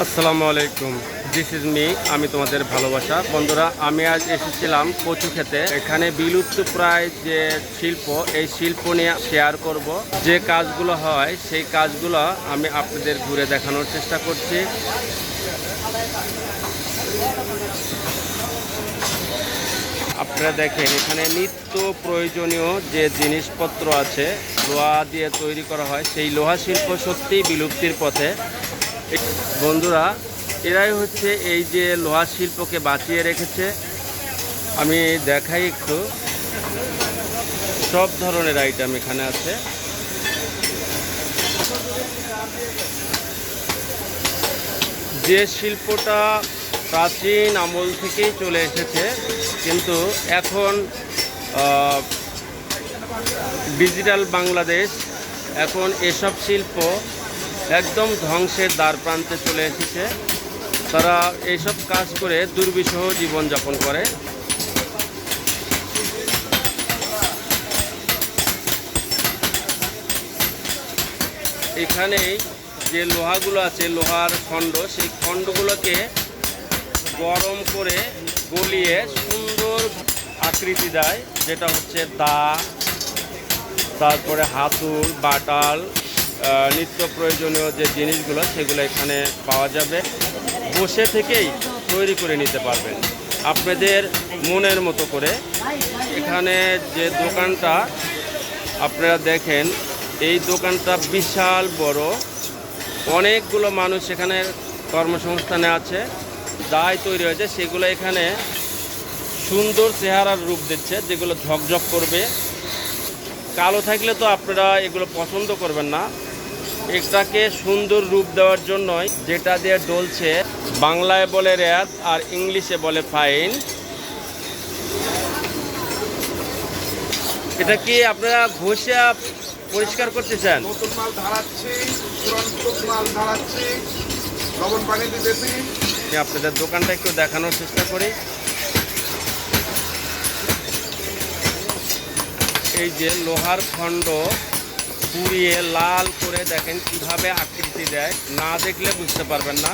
আসসালামু আলাইকুম, this is me. আমি তোমাদের ভালোবাসা বন্ধুরা। আমি আজ এসেছিলাম কচু খেতে। এখানে বিলুপ্ত প্রায় যে শিল্প, এই শিল্প নিয়ে শেয়ার করব। যে কাজগুলো হয় সেই কাজগুলো আমি আপনাদের ঘুরে দেখানোর চেষ্টা করছি। আপনারা দেখেন এখানে নিত্য প্রয়োজনীয় যে জিনিসপত্র আছে, লোহা দিয়ে তৈরি করা হয়, সেই লোহা শিল্প সত্যিই বিলুপ্তির পথে। বন্ধুরা, এরাই হচ্ছে এই যে লোহা শিল্পকে বাঁচিয়ে রেখেছে। আমি দেখাই একটু, সব ধরনের আইটেম এখানে আছে। যে শিল্পটা প্রাচীন আমল থেকেই চলে এসেছে, কিন্তু এখন ডিজিটাল বাংলাদেশ, এখন এসব শিল্প একদম ধ্বংসের দ্বার প্রান্তে চলে এসেছে। তারা এইসব কাজ করে দুর্বিষহ জীবনযাপন করে। এখানেই যে লোহাগুলো আছে, লোহার খণ্ড, সেই খণ্ডগুলোকে গরম করে গলিয়ে সুন্দর আকৃতি দেয়, যেটা হচ্ছে দা, তারপরে হাতুড়, বাটাল, নিত্য প্রয়োজনীয় যে জিনিসগুলো সেগুলো এখানে পাওয়া যাবে। বসে থেকেই তৈরি করে নিতে পারবেন আপনাদের মনের মতো করে। এখানে যে দোকানটা আপনারা দেখেন, এই দোকানটা বিশাল বড়, অনেকগুলো মানুষ এখানে কর্মসংস্থানে আছে। দায় তৈরি হয়েছে সেগুলো এখানে সুন্দর চেহারার রূপ দিচ্ছে, যেগুলো ঝকঝক করবে। কালো থাকলে তো আপনারা এগুলো পছন্দ করবেন না। এটাকে সুন্দর রূপ দেওয়ার জন্যই যেটা দিয়ে ডলছে, বাংলায় বলে রেয়াত আর ইংলিশে বলে ফাইন। এটা কি আপনারা ঘষে পরিষ্কার করতে চান? নতুন মাল ঢালাচ্ছি, পুরাতন মাল ঢালাচ্ছি, লবণ পানি দিতেছি। আপনাদের দোকানটা একটু দেখানোর চেষ্টা করি। এই যে লোহার খণ্ড পুড়িয়ে লাল করে দেখেন কিভাবে আকৃতি দেয়, না দেখলে বুঝতে পারবেন না।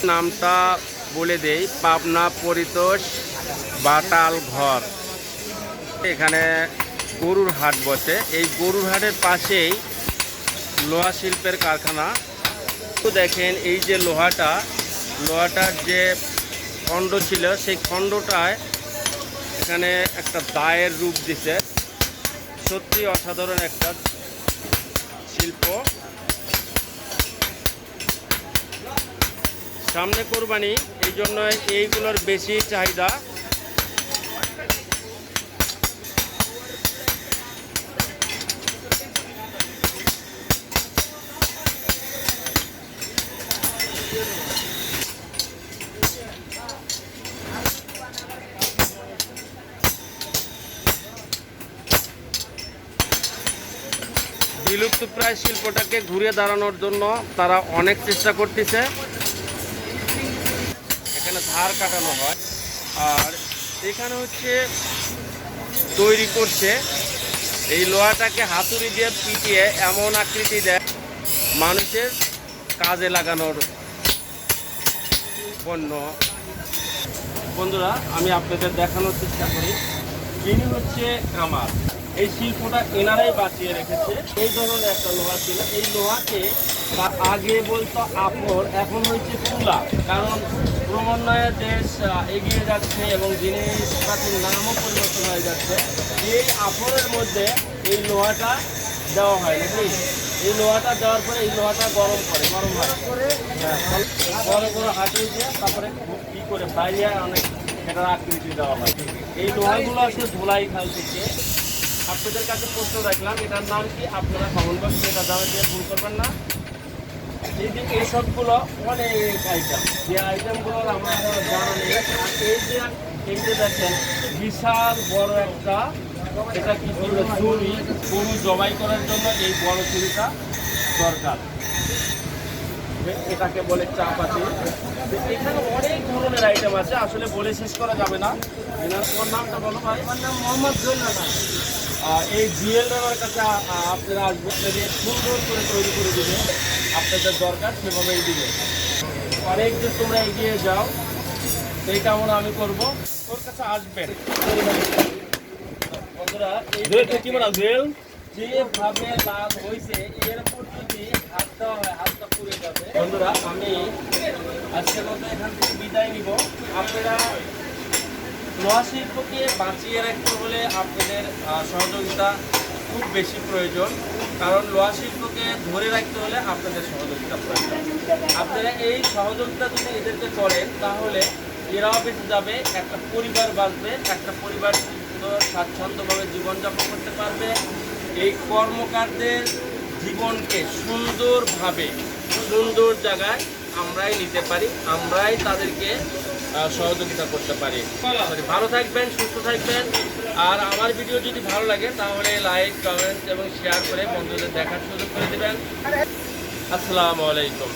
নামটা বলে দেই, পাবনা পরিতোষ বাটাল ঘর। এখানে গরুর হাট বসে। এই গরুর হাটের পাশেই লোহা শিল্পের কারখানা। তো দেখেন এই যে লোহাটার যে খণ্ড ছিল, সেই খণ্ডটায় এখানে একটা দায়ের রূপ দিছে। সত্যি অসাধারণ একটা শিল্প। সামনে কোরবানি, এই জন্য এইগুলোর বেশি চাহিদা। বিলুপ্ত প্রায় শিল্পটাকে ঘুরে দাঁড়ানোর জন্য তারা অনেক চেষ্টা করতেছে। এখানে ধার কাটানো হয়, আর এখানে হচ্ছে তৈরি করছে এই লোহাটাকে হাতুড়ি দিয়ে পিটিয়ে এমন আকৃতি দেয় মানুষের কাজে লাগানোর পণ্য। বন্ধুরা, আমি আপনাদের দেখানোর চেষ্টা করি। ইনি হচ্ছে কামার। এই শিল্পটা এনারাই বাঁচিয়ে রেখেছে। এই ধরনের একটা লোহা ছিল। এই লোহাকে আগে বলতো আপর, এখন হচ্ছে তুলা। কারণ ক্রমান্বয়ে দেশ এগিয়ে যাচ্ছে এবং জিনিসপাতির নামও পরিবর্তন হয়ে যাচ্ছে। এই আপরের মধ্যে এই লোহাটা দেওয়া হয় নাকি? এই লোহাটা দেওয়ার পরে এই লোহাটা গরম হয়, বড় বড় হাঁটি দিয়ে তারপরে কী করে বাইরে অনেক সেটার আকৃতি দেওয়া হয়। এই লোহাগুলো আসলে ধুলাই খাল থেকে। আপনাদের কাছে প্রশ্ন রাখলাম, এটার নাম কি? আপনারা কমেন্ট বক্সে এটা জানা দিয়ে ভুল করবেন না। এই যে এইসবগুলো অনেক আইটেম, যে আইটেমগুলোর আমার জানা নেই। এই যে দেখেন বিশাল বড় একটা, এটা কি বলবো, ছুরি। গরু জবাই করার জন্য এই বড় ছুরিটা দরকার। এটাকে বলে চাপাতি। এখানে অনেক ধরনের আইটেম আছে, আসলে বলে শেষ করা যাবে না। তোমার নামটা বলো ভাই। আমার নাম মোহাম্মদ জৈনুল। এই জিএল আমার কাছে আপনারা আসবেন, আপনাদের সুন্দর করে তৈরি করে দেবে, আপনাদের দরকার সেভাবেই দিবে। অনেক যে তোমরা এগিয়ে যাও এই কামনা আমি করব। ওর কাছে আসবেন বন্ধুরা, এই যেভাবে লাল হয়েছে এর উপর যদি হাত দেওয়া হয় হাতটা পুড়ে যাবে। বন্ধুরা আমি আজকের মতো এখান থেকে বিদায় নিব। আপনারা লোহা শিল্পকে বাঁচিয়ে রাখতে হলে আপনাদের সহযোগিতা খুব বেশি প্রয়োজন, কারণ লোহা শিল্পকে ধরে রাখতে হলে আপনাদের সহযোগিতা প্রয়োজন। আপনারা এই সহযোগিতা যদি এদেরকে করেন তাহলে এরাও বেঁচে যাবে, একটা পরিবার বাঁচবে, একটা পরিবার সুন্দর স্বাচ্ছন্দ্যভাবে জীবনযাপন করতে পারবে। এই কর্মকারদের জীবনকে সুন্দরভাবে সুন্দর জায়গায় আমরাই নিতে পারি, আমরাই তাদেরকে সহযোগিতা করতে পারি। ভালো থাকবেন, সুস্থ থাকবেন। আর আমার ভিডিও যদি ভালো লাগে তাহলে লাইক, কমেন্ট এবং শেয়ার করে বন্ধুদের দেখার সুযোগ করে দেবেন। আসসালামু আলাইকুম।